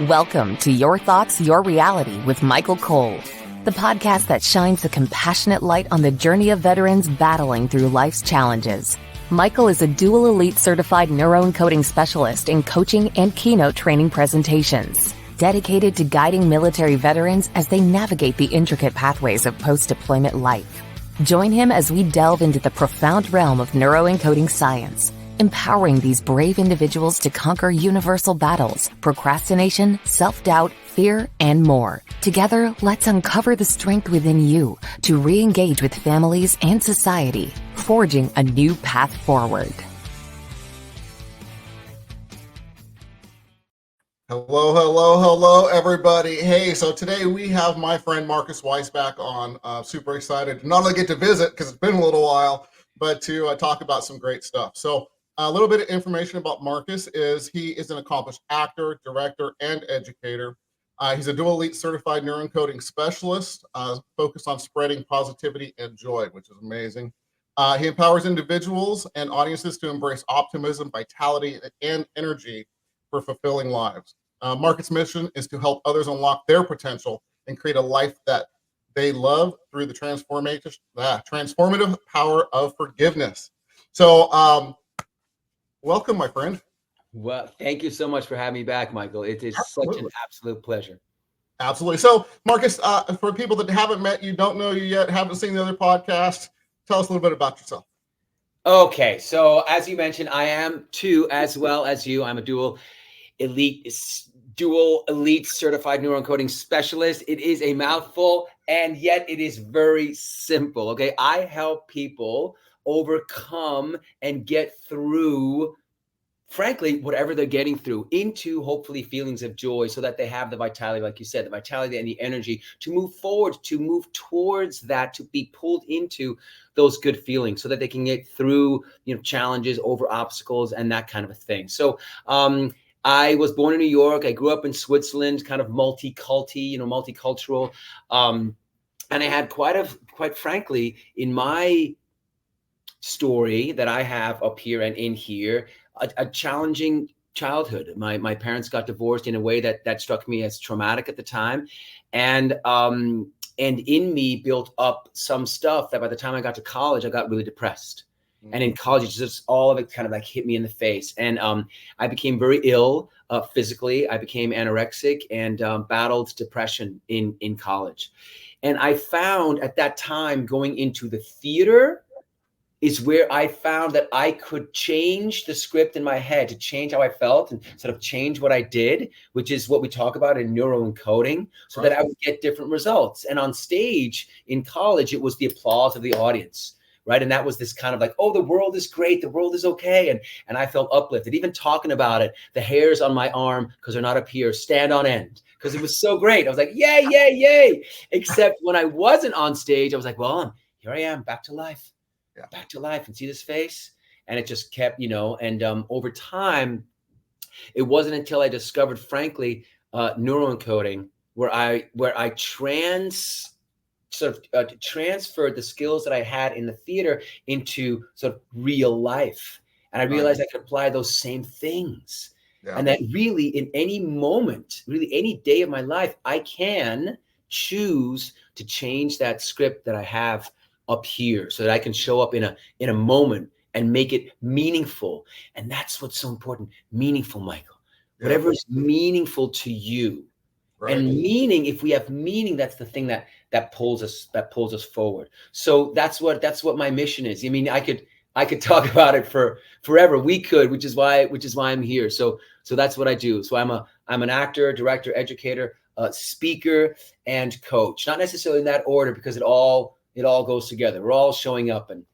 Welcome to Your Thoughts, Your Reality with Michael Cole, the podcast that shines a compassionate light on the journey of veterans battling through life's challenges. Michael is a dual elite certified neuroencoding specialist in coaching and keynote training presentations, dedicated to guiding military veterans as they navigate the intricate pathways of post-deployment life. Join him as we delve into the profound realm of neuroencoding science, empowering these brave individuals to conquer universal battles, procrastination, self-doubt, fear, and more. Together, let's uncover the strength within you to re-engage with families and society, forging a new path forward. Hello, everybody. Hey, so today we have my friend Marcus Weiss back on. Super excited to not only get to visit, because it's been a little while, but to talk about some great stuff. So a little bit of information about Marcus is he is an accomplished actor, director, and educator. He's a dual elite certified neuroencoding specialist focused on spreading positivity and joy, which is amazing. He empowers individuals and audiences to embrace optimism, vitality, and energy for fulfilling lives. Marcus' mission is to help others unlock their potential and create a life that they love through the transformative power of forgiveness. So, welcome, my friend. Well, thank you so much for having me back, Michael. It is such an absolute pleasure. Absolutely. So, Marcus, for people that haven't met you, don't know you yet, haven't seen the other podcast, tell us a little bit about yourself. Okay, so as you mentioned, I am too, as well as you. I'm a dual elite certified neuroencoding specialist. It is a mouthful, and yet it is very simple. Okay, I help people overcome and get through, frankly, whatever they're getting through, into hopefully feelings of joy, so that they have the vitality, like you said, the vitality and the energy to move forward, to move towards that, to be pulled into those good feelings, so that they can get through, challenges, over obstacles, and that kind of a thing. So I was born in New York. I grew up in Switzerland, kind of multicultural. And I had quite frankly, in my story that I have up here and in here, a challenging childhood. My parents got divorced in a way that struck me as traumatic at the time. And in me built up some stuff that by the time I got to college, I got really depressed. Mm-hmm. And in college, just all of it kind of like hit me in the face. And I became very ill physically. I became anorexic and battled depression in college. And I found at that time, going into the theater is where I found that I could change the script in my head, to change how I felt and sort of change what I did, which is what we talk about in neuroencoding, so that I would get different results. And on stage in college, it was the applause of the audience, right? And that was this kind of like, oh, the world is great, the world is okay. And I felt uplifted. Even talking about it, the hairs on my arm, because they're not up here, stand on end, because it was so great. I was like, yay, yay, yay. Except when I wasn't on stage, I was like, well, here I am, back to life. Back to life, and see this face. And it just kept, and over time, it wasn't until I discovered, frankly, neuroencoding, where I transferred the skills that I had in the theater into sort of real life. And I realized I could apply those same things. Yeah. And that really, in any moment, really any day of my life, I can choose to change that script that I have up here, so that I can show up in a moment and make it meaningful. And that's what's so important. Meaningful, Michael. Yeah. Whatever is meaningful to you. Right. And meaning, if we have meaning, that's the thing that pulls us forward. So that's what my mission is. I mean, I could talk about it for forever. We could, which is why I'm here. So that's what I do. So I'm an actor, director, educator, speaker, and coach. Not necessarily in that order, because it all goes together. We're all showing up and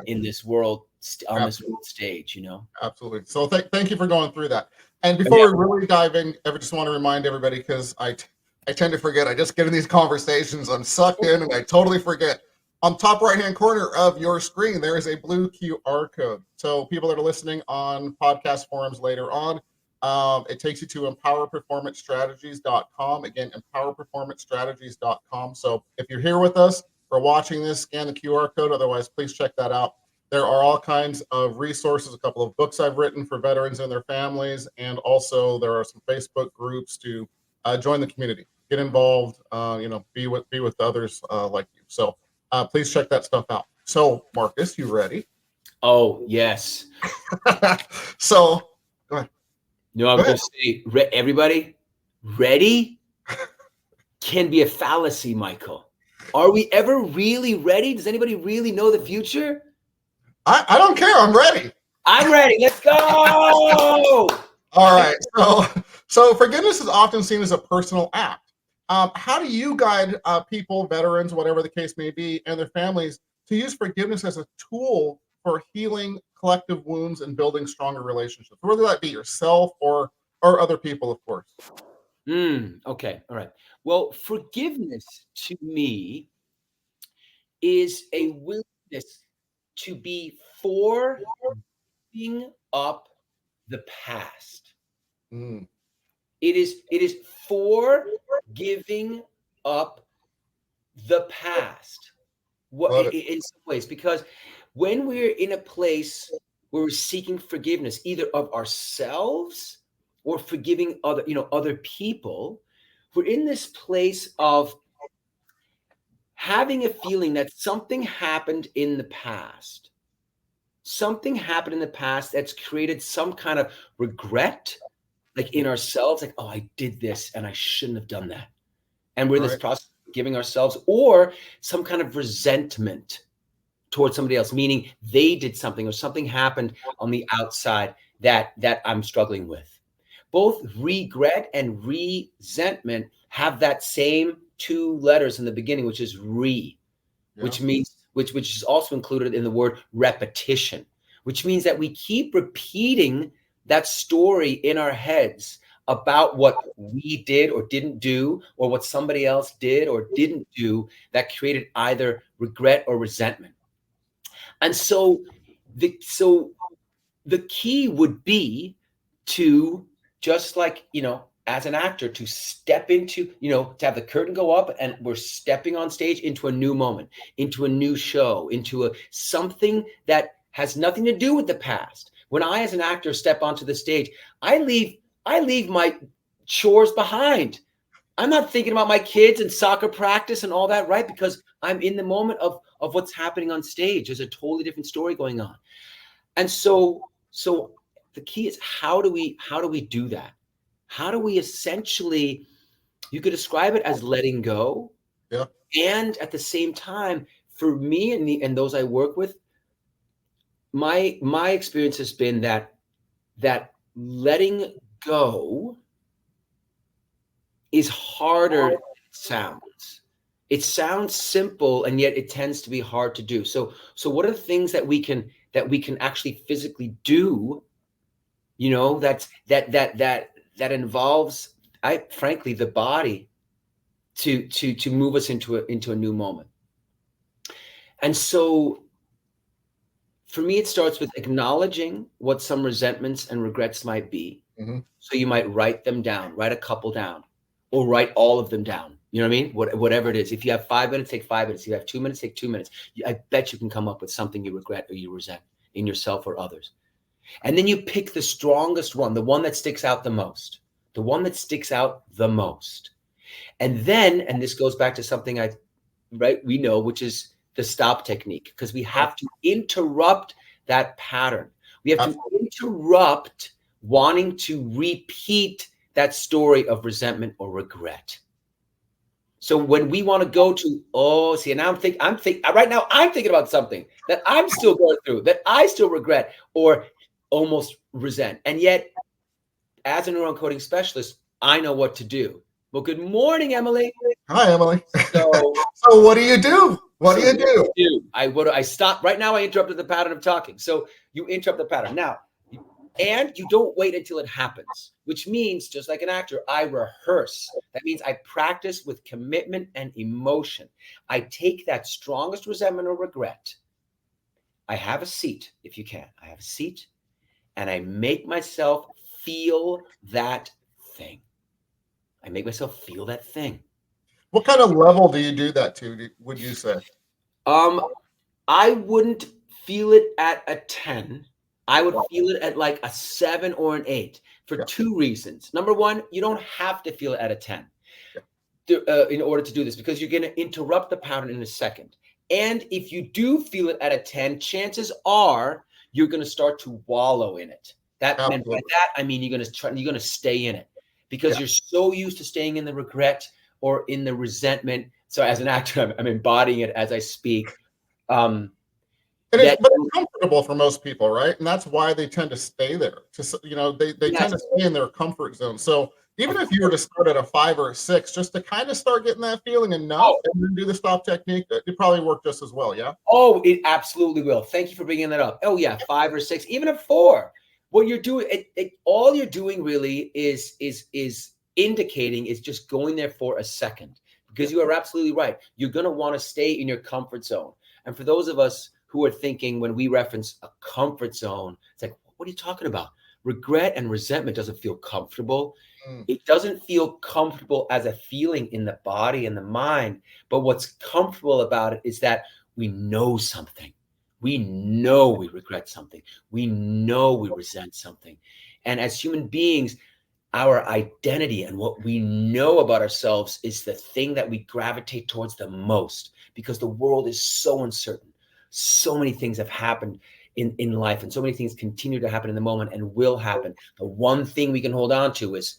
in this world, on this world stage, Absolutely. So thank you for going through that. And before we really dive in, I just want to remind everybody, because I tend to forget. I just get in these conversations, I'm sucked in, and I totally forget. On top right-hand corner of your screen, there is a blue QR code. So people that are listening on podcast forums later on, it takes you to empowerperformancestrategies.com. Again, empowerperformancestrategies.com. So if you're here with us, for watching this, scan the QR code. Otherwise, please check that out. There are all kinds of resources, a couple of books I've written for veterans and their families, and also there are some Facebook groups to join the community, get involved, be with others like you. So please check that stuff out. So Marcus, you ready? Oh, yes. So go ahead. No, I'm going to say, everybody, ready can be a fallacy, Michael. Are we ever really ready? Does anybody really know the future? I don't care. I'm ready. I'm ready. Let's go. All right. So forgiveness is often seen as a personal act. How do you guide people, veterans, whatever the case may be, and their families to use forgiveness as a tool for healing collective wounds and building stronger relationships, whether that be yourself or other people, of course? Okay. All right. Well, forgiveness to me is a willingness to be for giving up the past. Mm. It is for giving up the past. In some ways, because when we're in a place where we're seeking forgiveness, either of ourselves or forgiving other people, we're in this place of having a feeling that something happened in the past. Something happened in the past that's created some kind of regret, like in ourselves, like, oh, I did this and I shouldn't have done that. And we're in this process of forgiving ourselves, or some kind of resentment towards somebody else, meaning they did something or something happened on the outside that I'm struggling with. Both regret and resentment have that same two letters in the beginning, which is which means which is also included in the word repetition, which means that we keep repeating that story in our heads about what we did or didn't do, or what somebody else did or didn't do, that created either regret or resentment. And so the key would be to, just like, as an actor, to step into, to have the curtain go up and we're stepping on stage into a new moment, into a new show, into something that has nothing to do with the past. When I, as an actor, step onto the stage, I leave my chores behind. I'm not thinking about my kids and soccer practice and all that, right? Because I'm in the moment of what's happening on stage. There's a totally different story going on. And so the key is, how do we do that? How do we essentially, you could describe it as letting go. Yeah. And at the same time, for me and those I work with, my experience has been that letting go is harder than it sounds. It sounds simple, and yet it tends to be hard to do. So what are the things that we can actually physically do, that involves, frankly, the body to move us into a new moment. And so for me, it starts with acknowledging what some resentments and regrets might be. Mm-hmm. So you might write them down, write a couple down, or write all of them down. You know what I mean? Whatever it is. If you have 5 minutes, take 5 minutes. If you have 2 minutes, take 2 minutes. I bet you can come up with something you regret or you resent in yourself or others. And then you pick the strongest one, the one that sticks out the most, And then, and this goes back to something we know, which is the stop technique, because we have to interrupt that pattern. We have to interrupt wanting to repeat that story of resentment or regret. So when we want to go to, now I'm thinking right now, I'm thinking about something that I'm still going through, that I still regret or almost resent. And yet, as a neuroencoding specialist, I know what to do. Well, good morning, Emily. Hi, Emily. So what do you do? What do you do? I stop right now. I interrupted the pattern of talking. So you interrupt the pattern now, and you don't wait until it happens, which means, just like an actor, I rehearse. That means I practice with commitment and emotion. I take that strongest resentment or regret. I have a seat, if you can. I have a seat, and I make myself feel that thing. What kind of level do you do that to, would you say? I wouldn't feel it at a 10. I would feel it at like a 7 or an 8 for two reasons. Number one, you don't have to feel it at a 10 in order to do this, because you're going to interrupt the pattern in a second. And if you do feel it at a 10, chances are you're going to start to wallow in it. And by that, I mean, you're going to stay in it because you're so used to staying in the regret or in the resentment. So as an actor, I'm embodying it as I speak. But it's comfortable for most people, right? And that's why they tend to stay there. They tend to stay in their comfort zone. So even if you were to start at a 5 or a 6, just to kind of start getting that feeling enough and then do the stop technique, it probably work just as well, yeah? Oh, it absolutely will. Thank you for bringing that up. Oh yeah, 5 or 6, even a 4. What you're doing, all you're doing really is indicating is just going there for a second, because you are absolutely right. You're going to want to stay in your comfort zone. And for those of us who are thinking, when we reference a comfort zone, it's like, what are you talking about? Regret and resentment doesn't feel comfortable. It doesn't feel comfortable as a feeling in the body and the mind. But what's comfortable about it is that we know something. We know we regret something. We know we resent something. And as human beings, our identity and what we know about ourselves is the thing that we gravitate towards the most, because the world is so uncertain. So many things have happened in life, and so many things continue to happen in the moment and will happen. The one thing we can hold on to is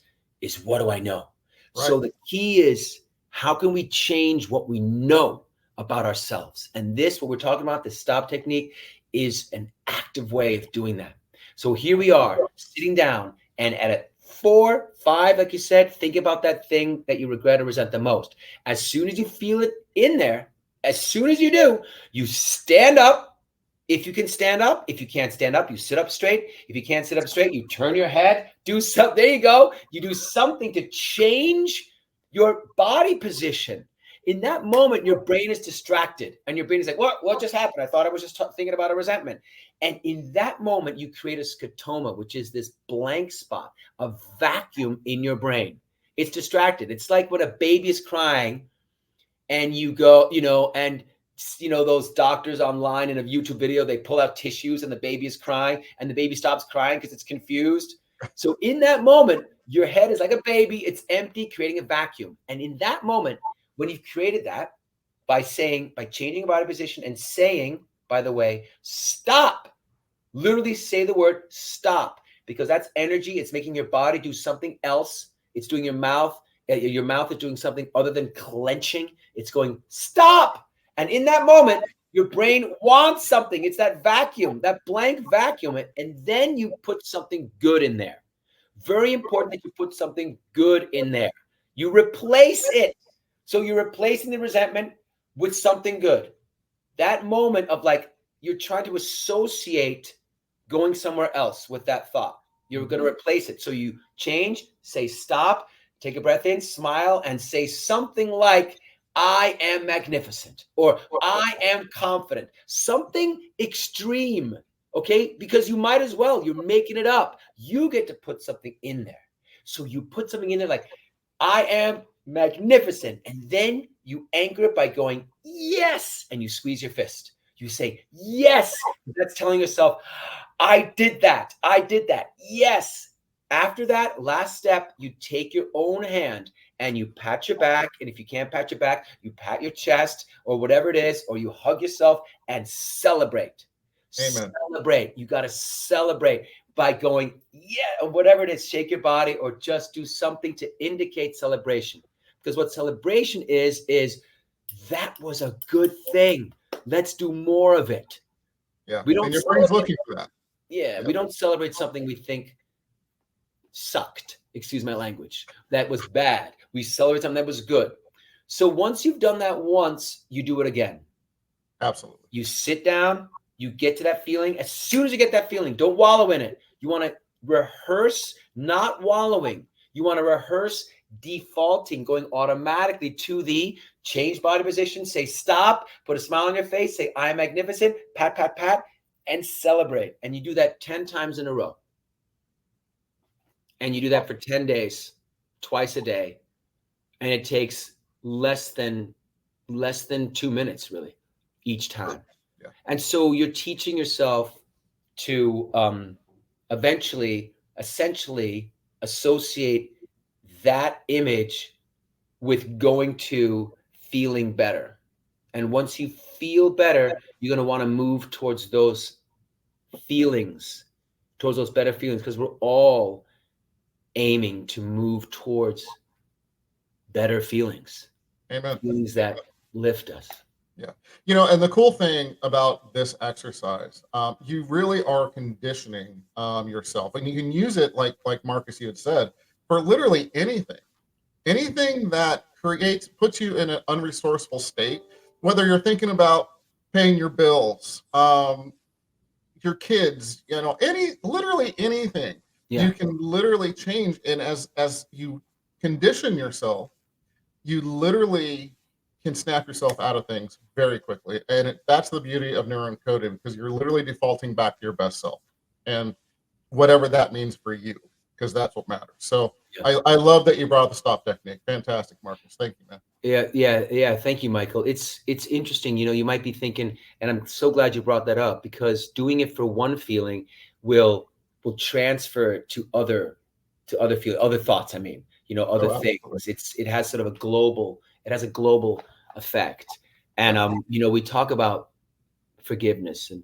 what do I know? Right. So the key is, how can we change what we know about ourselves? And this, what we're talking about, the stop technique, is an active way of doing that. So here we are sitting down, and at a 4, 5, like you said, think about that thing that you regret or resent the most. As soon as you feel it in there, as soon as you do, you stand up. If you can stand up. If you can't stand up, you sit up straight. If you can't sit up straight, you turn your head, do something. There you go. You do something to change your body position. In that moment, your brain is distracted, and your brain is like, what just happened? I thought I was just thinking about a resentment. And in that moment, you create a scotoma, which is this blank spot, a vacuum in your brain. It's distracted. It's like when a baby is crying and you go, those doctors online in a YouTube video, they pull out tissues and the baby is crying, and the baby stops crying because it's confused. So in that moment, your head is like a baby. It's empty, creating a vacuum. And in that moment, when you've created that, by changing your body position and saying, by the way, stop, literally say the word stop, because that's energy. It's making your body do something else. It's doing your mouth. Your mouth is doing something other than clenching. It's going stop. And in that moment, your brain wants something. It's that vacuum, that blank vacuum. And then you put something good in there. Very important that you put something good in there. You replace it. So you're replacing the resentment with something good. That moment of like, you're trying to associate going somewhere else with that thought. You're going to replace it. So you change, say stop, take a breath in, smile, and say something like, I am magnificent, or I am confident, something extreme, okay? Because you might as well, you're making it up. You get to put something in there. So you put something in there like, I am magnificent. And then you anchor it by going, yes. And you squeeze your fist. You say, yes. That's telling yourself, I did that. I did that. Yes. After that, last step, you take your own hand and you pat your back. And if you can't pat your back, you pat your chest or whatever it is, or you hug yourself and celebrate. Amen. Celebrate. You got to celebrate by going, yeah, or whatever it is, shake your body or just do something to indicate celebration. Because what celebration is that was a good thing. Let's do more of it. Yeah. We don't. And your brain's looking for that. Yeah. We don't celebrate something we think sucked. Excuse my language. That was bad. We celebrate something that was good. So once you've done that once, you do it again. Absolutely. You sit down, you get to that feeling. As soon as you get that feeling, don't wallow in it. You want to rehearse, not wallowing. You want to rehearse defaulting, going automatically to the change body position, say stop, put a smile on your face, say I am magnificent, pat, pat, pat, and celebrate. And you do that 10 times in a row. And you do that for 10 days, twice a day. And it takes less than 2 minutes, really, each time. And so you're teaching yourself to essentially associate that image with going to feeling better. And once you feel better, you're going to want to move towards those feelings, towards those better feelings, because we're all aiming to move towards better feelings. Amen. Feelings that lift us. Yeah. And the cool thing about this exercise, you really are conditioning yourself, and you can use it like Marcus, you had said, for literally anything that puts you in an unresourceful state, whether you're thinking about paying your bills, your kids, literally anything. Yeah. You can literally change. And as you condition yourself, you literally can snap yourself out of things very quickly. And that's the beauty of neuroencoding, because you're literally defaulting back to your best self, and whatever that means for you, because that's what matters. So I love that you brought the stop technique. Fantastic, Marcus. Thank you, man. Yeah. Thank you, Michael. It's interesting. You might be thinking, and I'm so glad you brought that up, because doing it for one feeling will transfer to other feelings, other thoughts. I mean, other things. It has sort of a global effect. And we talk about forgiveness and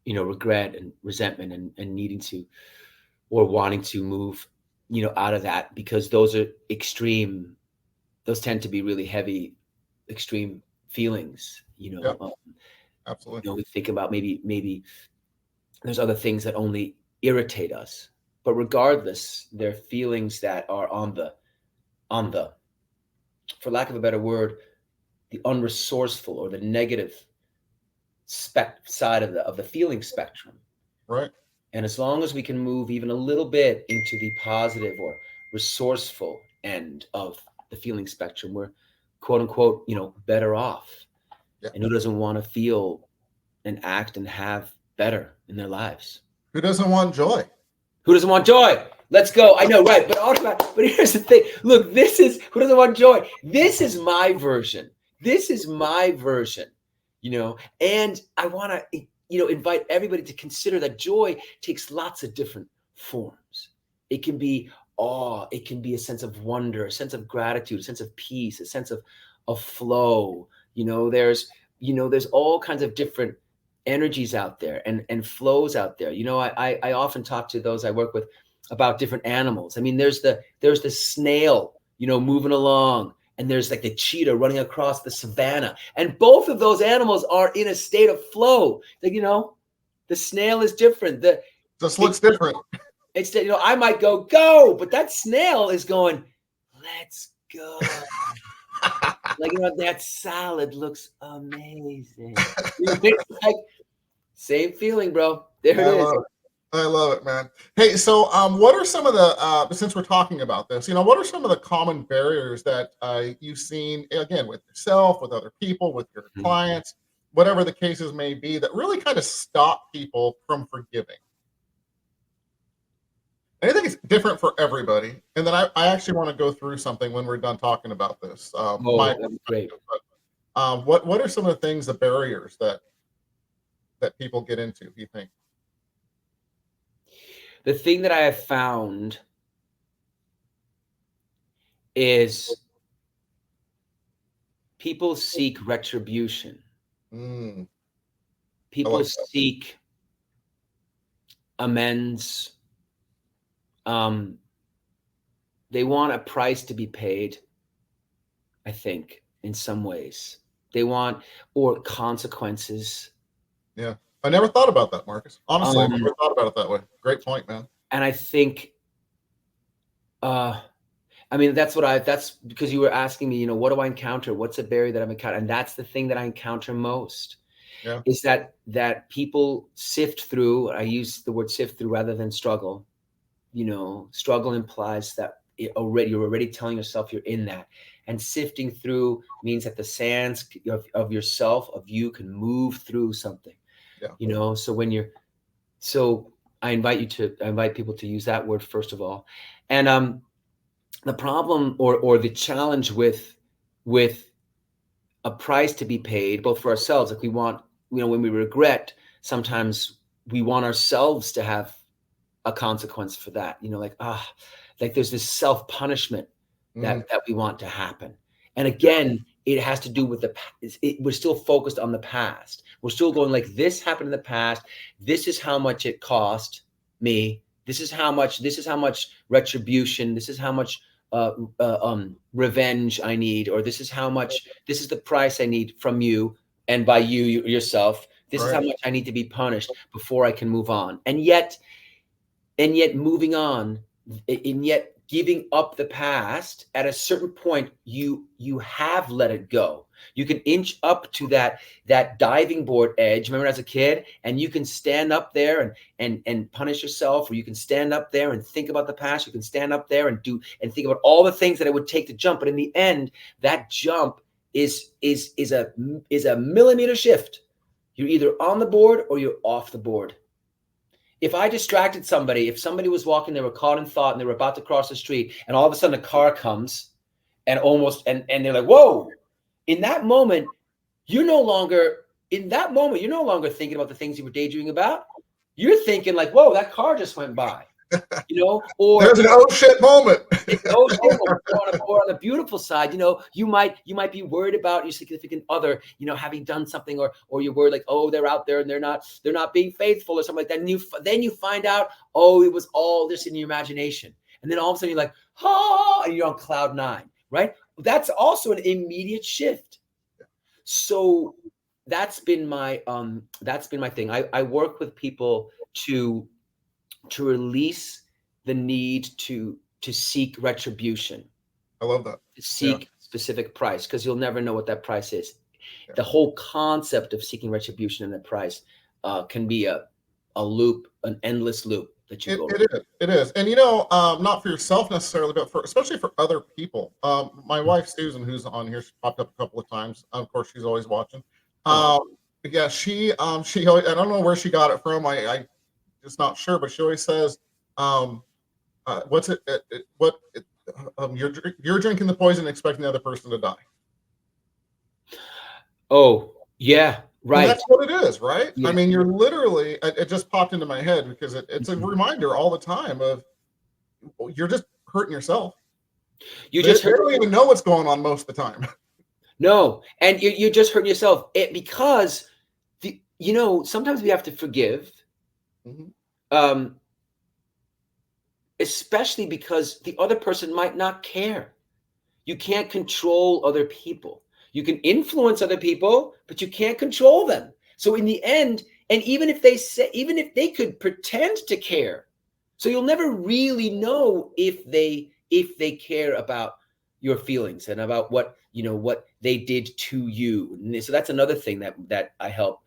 regret and resentment and needing to or wanting to move out of that, because those are extreme. Those tend to be really heavy, extreme feelings. Absolutely. We think about maybe there's other things that only irritate us, but regardless, they're feelings that are on the, for lack of a better word, the unresourceful or the negative side of the feeling spectrum. Right. And as long as we can move even a little bit into the positive or resourceful end of the feeling spectrum, we're quote unquote, better off. Yeah. And who doesn't want to feel and act and have better in their lives? Who doesn't want joy? Who doesn't want joy? Let's go. I know, right? But here's the thing. Look, this is who doesn't want joy. This is my version. And I want to, invite everybody to consider that joy takes lots of different forms. It can be awe. It can be a sense of wonder, a sense of gratitude, a sense of peace, a sense of flow. There's all kinds of different energies out there and flows out there. I often talk to those I work with about different animals. I mean, there's the snail, moving along, and there's like the cheetah running across the savannah. And both of those animals are in a state of flow. Like, the snail is different. Just looks different. It's, I might go, but that snail is going, let's go. Like, that salad looks amazing. It's like, same feeling, bro. There it is. I love it, man. Hey, so what are some of the, since we're talking about this, what are some of the common barriers that you've seen, again, with yourself, with other people, with your clients, whatever the cases may be, that really kind of stop people from forgiving? And I think it's different for everybody. And then I actually want to go through something when we're done talking about this. That'd be great. But, what are some of the things, the barriers that people get into, do you think? The thing that I have found is people seek retribution. People seek amends. They want a price to be paid, I think, in some ways. They want, or consequences. Yeah. I never thought about that, Marcus. Honestly, I never thought about it that way. Great point, man. And I think, that's because you were asking me, what do I encounter? What's a barrier that I'm encountering? And that's the thing that I encounter most. Yeah. Is that people sift through. I use the word sift through rather than struggle. Struggle implies that you're already telling yourself you're in that. And sifting through means that the sands of yourself, of you, can move through something. Yeah. So I invite people to use that word first of all. And the problem or the challenge with a price to be paid, both for ourselves, like we want when we regret, sometimes we want ourselves to have a consequence for that, like there's this self-punishment that we want to happen. And again, it has to do with we're still focused on the past. We're still going like, this happened in the past. This is how much it cost me. This is how much retribution. This is how much revenge I need, or this is the price I need from you, and by you yourself. This is how much I need to be punished before I can move on. And yet moving on, and yet giving up the past, at a certain point, you have let it go. You can inch up to that diving board edge. Remember as a kid, and you can stand up there and punish yourself, or you can stand up there and think about the past. You can stand up there and think about all the things that it would take to jump. But in the end, that jump is a millimeter shift. You're either on the board or you're off the board. If I distracted somebody, if somebody was walking, they were caught in thought and they were about to cross the street, and all of a sudden a car comes and they're like, whoa, in that moment, you're no longer thinking about the things you were daydreaming about. You're thinking like, whoa, that car just went by. Or there's an oh shit moment. Or on the beautiful side, you might be worried about your significant other, having done something, or you're worried like, oh, they're out there and they're not being faithful or something like that. And then you find out, oh, it was all just in your imagination. And then all of a sudden you're like, and you're on cloud 9, right? That's also an immediate shift. So that's been my thing. I work with people to release the need to seek retribution. I love that. To seek specific price, because you'll never know what that price is. Yeah. The whole concept of seeking retribution and the price can be a loop, an endless loop that you go through. It is. And not for yourself necessarily, but especially for other people. My wife, Susan, who's on here, she popped up a couple of times. Of course, she's always watching. She always, I don't know where she got it from. I just not sure, but she always says, you're drinking the poison and expecting the other person to die. Oh, yeah, right. And that's what it is, right? Yeah. I mean, you're literally, it just popped into my head because it's a reminder all the time of, you're just hurting yourself. You don't even know what's going on most of the time. No, and you're just hurting yourself because sometimes we have to forgive. Mm-hmm. Especially because the other person might not care. You can't control other people. You can influence other people, but you can't control them. So in the end, and even if they could pretend to care, so you'll never really know if they care about your feelings and about what they did to you. And so that's another thing that I help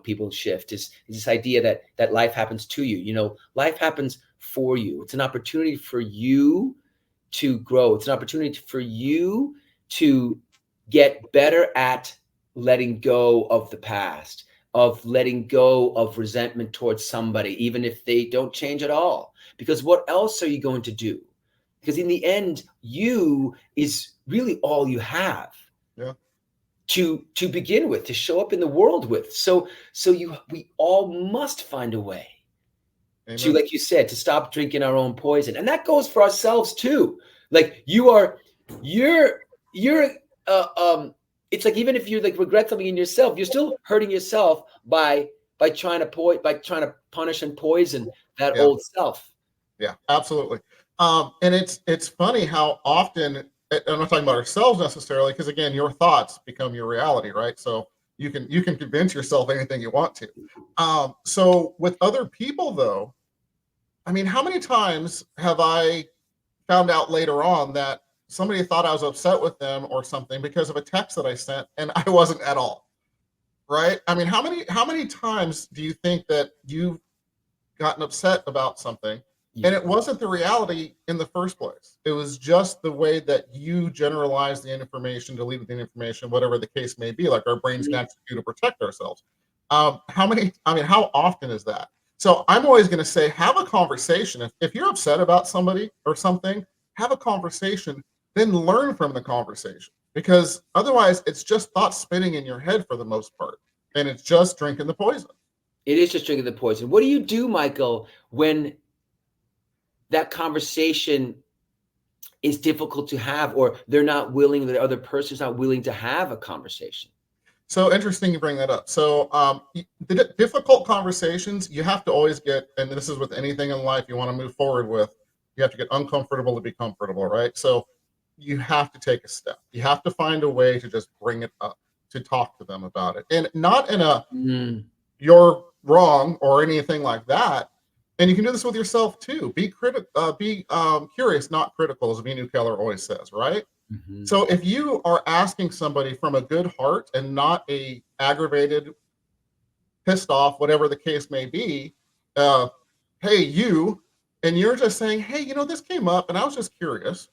people shift is this idea that life happens to you. Life happens for you. It's an opportunity for you to grow. It's an opportunity for you to get better at letting go of the past, of letting go of resentment towards somebody, even if they don't change at all. Because what else are you going to do? Because in the end, you is really all you have. Yeah. To begin with, to show up in the world with. So we all must find a way. Amen. To, like you said, to stop drinking our own poison. And that goes for ourselves too. Like you're it's like, even if you like regret something in yourself, you're still hurting yourself by trying to punish and poison that old self. Yeah, absolutely. And it's funny how often, I'm not talking about ourselves necessarily, because again, your thoughts become your reality, right? So you can convince yourself anything you want to. So with other people though, I mean, how many times have I found out later on that somebody thought I was upset with them or something because of a text that I sent and I wasn't at all, right? I mean, how many times do you think that you've gotten upset about something and it wasn't the reality in the first place? It was just the way that you generalized the information, deleted the information, whatever the case may be. Like our brains naturally do to protect ourselves. How often is that? So I'm always going to say, have a conversation. If you're upset about somebody or something, have a conversation, then learn from the conversation, because otherwise it's just thoughts spinning in your head for the most part. And it's just drinking the poison. It is just drinking the poison. What do you do, Michael, when that conversation is difficult to have, or they're not willing, the other person's not willing to have a conversation? So interesting you bring that up. So the difficult conversations, you have to always get, and this is with anything in life you want to move forward with, you have to get uncomfortable to be comfortable, right? So you have to take a step. You have to find a way to just bring it up, to talk to them about it. And not in a, you're wrong or anything like that. And you can do this with yourself too. Be curious, not critical, as Venu Keller always says, right? Mm-hmm. So if you are asking somebody from a good heart and not a aggravated, pissed off, whatever the case may be, hey, you, and you're just saying, hey, you know, this came up and I was just curious,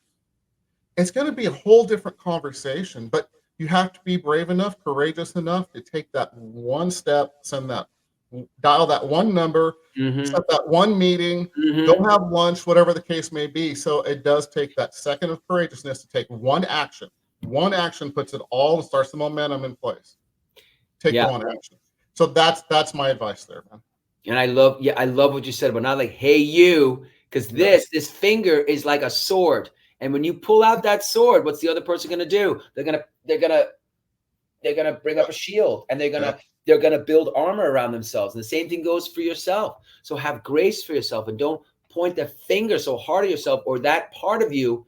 it's going to be a whole different conversation. But you have to be brave enough, courageous enough to take that one step, dial that one number, set that one meeting, go have lunch, whatever the case may be. So it does take that second of courageousness to take one action. One action puts it all and starts the momentum in place. Take one action. So that's my advice there, man. And I love what you said, but not like, hey, you, because this finger is like a sword. And when you pull out that sword, what's the other person going to do? They're gonna bring up a shield, and they're gonna build armor around themselves. And the same thing goes for yourself. So have grace for yourself, and don't point the finger so hard at yourself, or that part of you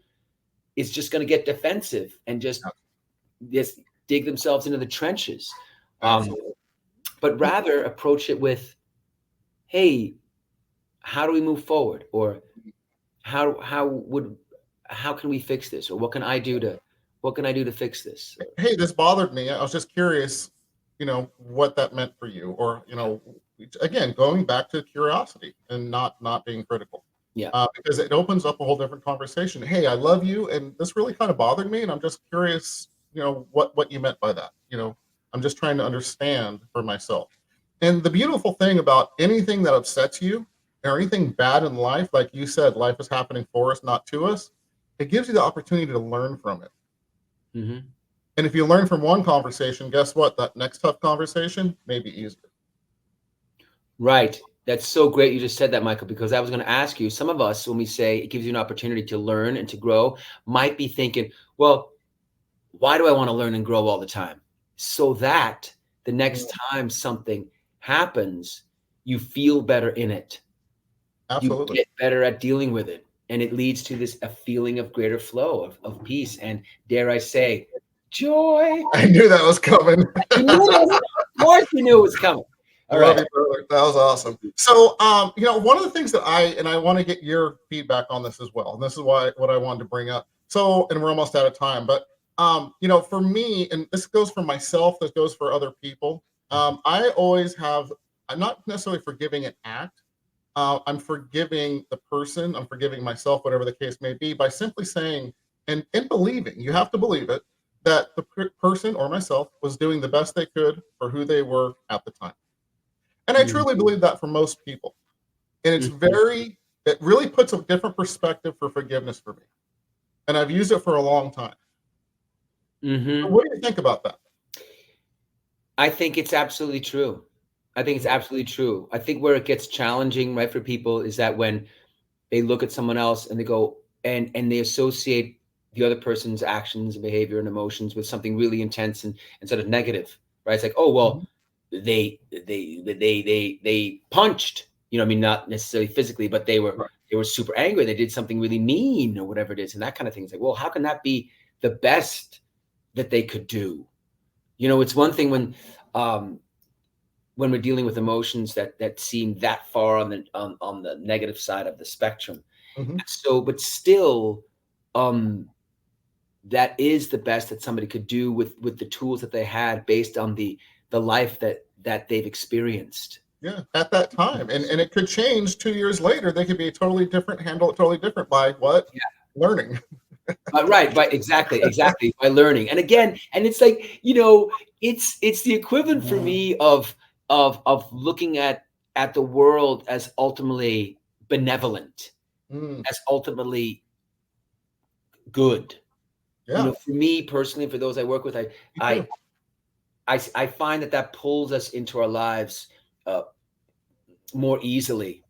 is just gonna get defensive and just dig themselves into the trenches. But rather approach it with, hey, how do we move forward? Or how can we fix this? Or what can I do to fix this? Hey, this bothered me. I was just curious, you know, what that meant for you. Or, you know, again, going back to curiosity and not being critical. Yeah. Because it opens up a whole different conversation. Hey, I love you, and this really kind of bothered me, and I'm just curious, you know, what you meant by that. You know, I'm just trying to understand for myself. And the beautiful thing about anything that upsets you or anything bad in life, like you said, life is happening for us, not to us. It gives you the opportunity to learn from it. Mm-hmm. And if you learn from one conversation, guess what? That next tough conversation may be easier. Right. That's so great you just said that, Michael, because I was going to ask you, some of us, when we say it gives you an opportunity to learn and to grow, might be thinking, well, why do I want to learn and grow all the time? So that the next time something happens, you feel better in it. Absolutely. You get better at dealing with it. And it leads to a feeling of greater flow, of peace, and dare I say, joy. I knew that was coming. You knew it. Of course you knew it was coming. All right. Love you, brother. That was awesome. So, you know, one of the things that I want to get your feedback on this as well. And this is what I wanted to bring up. So, and we're almost out of time, but, you know, for me, and this goes for myself, this goes for other people. I always have, I'm not necessarily forgiving an act. I'm forgiving the person, I'm forgiving myself, whatever the case may be, by simply saying and believing, you have to believe it, that the person or myself was doing the best they could for who they were at the time. And I truly believe that for most people. And it's it really puts a different perspective for forgiveness for me. And I've used it for a long time. So what do you think about that? I think it's absolutely true. I think it's absolutely true. I think where it gets challenging, right, for people is that when they look at someone else and they go and they associate the other person's actions and behavior and emotions with something really intense and sort of negative, right? It's like, oh, well, they punched, you know, I mean, not necessarily physically, but they were super angry. They did something really mean or whatever it is. And that kind of thing. It's like, well, how can that be the best that they could do? You know, it's one thing when we're dealing with emotions that seem that far on the negative side of the spectrum. So, but still, that is the best that somebody could do with the tools that they had based on the life that they've experienced. Yeah, at that time. And it could change 2 years later. They could be totally different, handle it totally different by what? Yeah. Learning. Right, exactly, by learning. And again, and it's like, you know, it's the equivalent for me of looking at the world as ultimately benevolent, as ultimately good. Yeah. You know, for me personally, for those I work with, I find that pulls us into our lives more easily,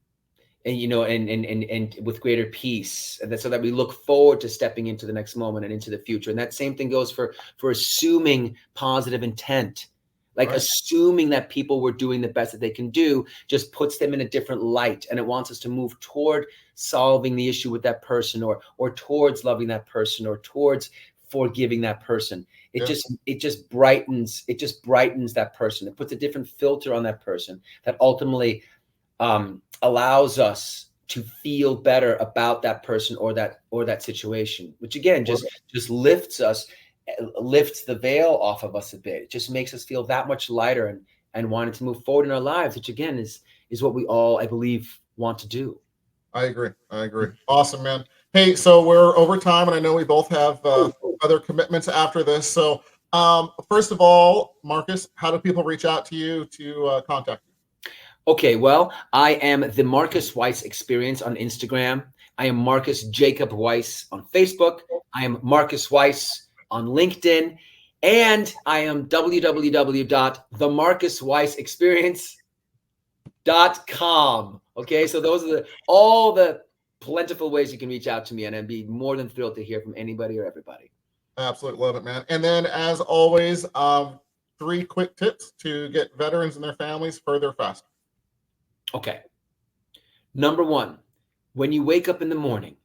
and and with greater peace, and so that we look forward to stepping into the next moment and into the future. And that same thing goes for assuming positive intent. Like right. Assuming that people were doing the best that they can do just puts them in a different light, and it wants us to move toward solving the issue with that person, or towards loving that person, or towards forgiving that person. It just brightens that person. It puts a different filter on that person that ultimately allows us to feel better about that person or that situation, which again just lifts the veil off of us a bit. It just makes us feel that much lighter and wanting to move forward in our lives, which again is what we all, I believe, want to do. I agree. Awesome, man. Hey, so we're over time, and I know we both have other commitments after this. So first of all, Marcus, how do people reach out to you to contact you? Okay, well, I am the Marcus Weiss Experience on Instagram. I am Marcus Jacob Weiss on Facebook. I am Marcus Weiss on LinkedIn. And I am www.themarcusweissexperience.com. Okay, so those are all the plentiful ways you can reach out to me, and I'd be more than thrilled to hear from anybody or everybody. Absolutely love it, man. And then, as always, 3 quick tips to get veterans and their families further faster. Okay. Number 1, when you wake up in the morning,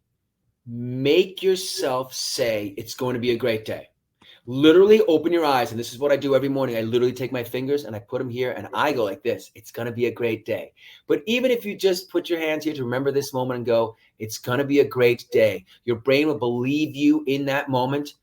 make yourself say it's going to be a great day. Literally open your eyes, and this is what I do every morning. I literally take my fingers and I put them here, and I go like this: it's going to be a great day. But even if you just put your hands here to remember this moment and go, it's going to be a great day, your brain will believe you in that moment.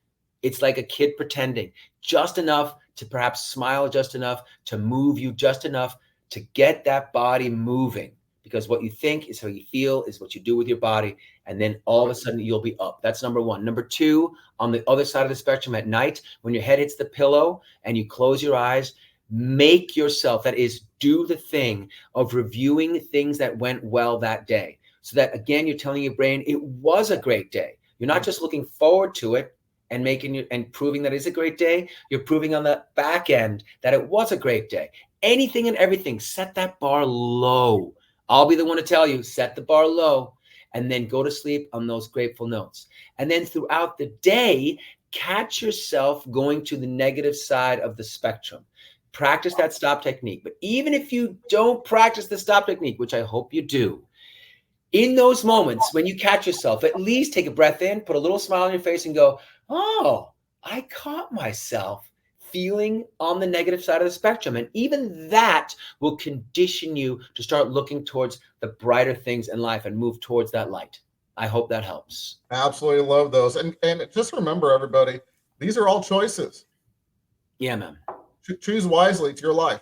It's like a kid pretending, just enough to perhaps smile, just enough to move you, just enough to get that body moving. Because what you think is how you feel, is what you do with your body. And then all of a sudden you'll be up. That's number 1. Number 2, on the other side of the spectrum at night, when your head hits the pillow and you close your eyes, make yourself, that is, do the thing of reviewing things that went well that day. So that, again, you're telling your brain it was a great day. You're not just looking forward to it and proving that it's a great day. You're proving on the back end that it was a great day. Anything and everything, set that bar low. I'll be the one to tell you, set the bar low, and then go to sleep on those grateful notes. And then throughout the day, catch yourself going to the negative side of the spectrum. Practice that stop technique. But even if you don't practice the stop technique, which I hope you do, in those moments when you catch yourself, at least take a breath in, put a little smile on your face and go, oh, I caught myself feeling on the negative side of the spectrum. And even that will condition you to start looking towards the brighter things in life and move towards that light. I hope that helps. Absolutely love those. And just remember, everybody, these are all choices. Yeah, man. Choose wisely to your life.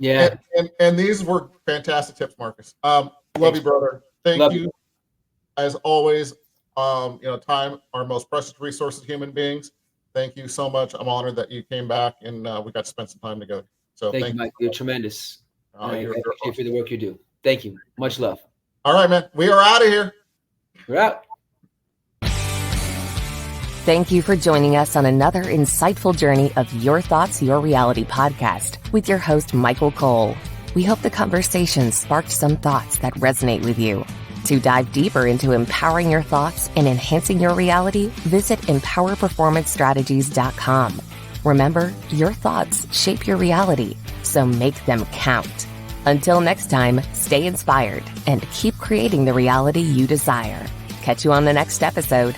Yeah. And these were fantastic tips, Marcus. Love you, brother. Thank you. As always, time, our most precious resource as human beings. Thank you so much. I'm honored that you came back and we got to spend some time together. So thank you, Mike. You're tremendous. I appreciate for the work you do. Thank you. Much love. All right, man. We are out of here. We're out. Thank you for joining us on another insightful journey of Your Thoughts, Your Reality podcast with your host, Michael Cole. We hope the conversation sparked some thoughts that resonate with you. To dive deeper into empowering your thoughts and enhancing your reality, visit empowerperformancestrategies.com. Remember, your thoughts shape your reality, so make them count. Until next time, stay inspired and keep creating the reality you desire. Catch you on the next episode.